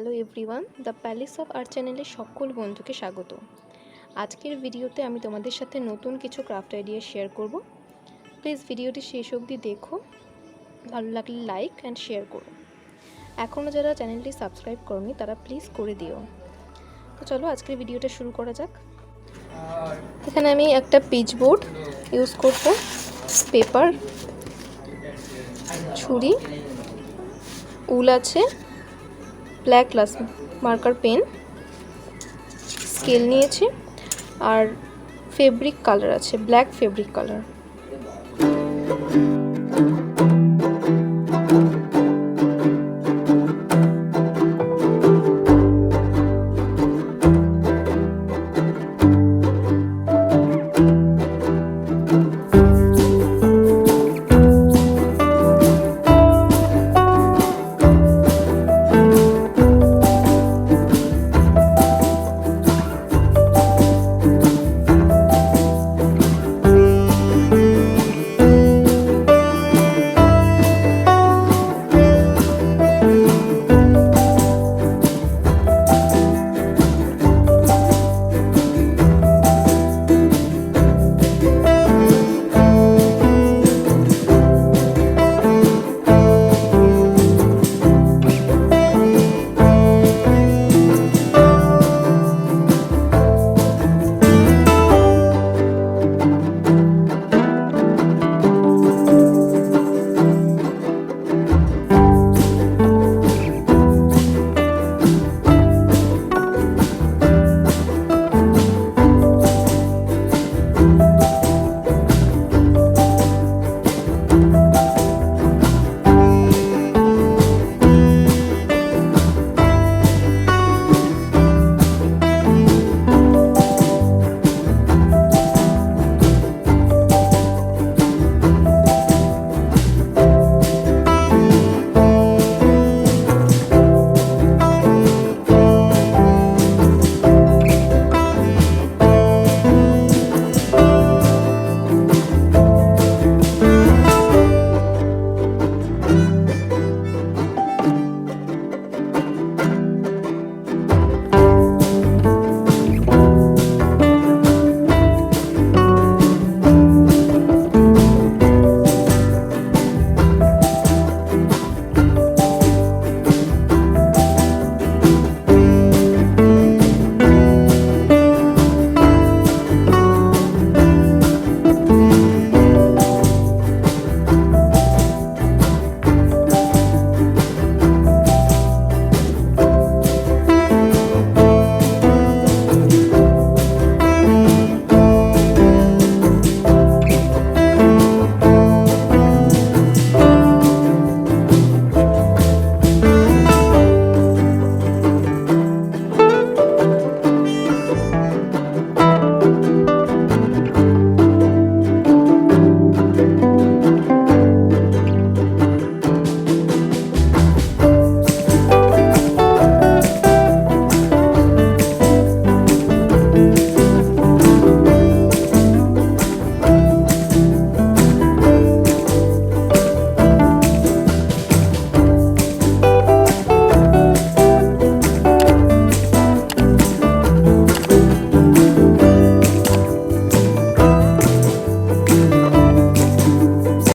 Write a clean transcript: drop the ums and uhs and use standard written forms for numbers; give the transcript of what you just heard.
Hello everyone, the palace of art চ্যানেলে সকল বন্ধুকে স্বাগত। আজকের ভিডিওতে আমি তোমাদের সাথে নতুন কিছু ক্রাফট আইডিয়া শেয়ার করব। প্লিজ ভিডিওটি শেষ অবধি দেখো, ভালো লাগলে লাইক অ্যান্ড শেয়ার করো। এখনও যারা চ্যানেলটি সাবস্ক্রাইব করোনি তারা প্লিজ করে দিও। তো চলো আজকের ভিডিওটা শুরু করা যাক। এখানে আমি একটা পিচ বোর্ড ইউজ করব, পেপার, ছুরি, উল আছে, black glass marker pen, scale নিয়েছি আর ফেব্রিক কালার আছে, ব্ল্যাক ফেব্রিক কালার।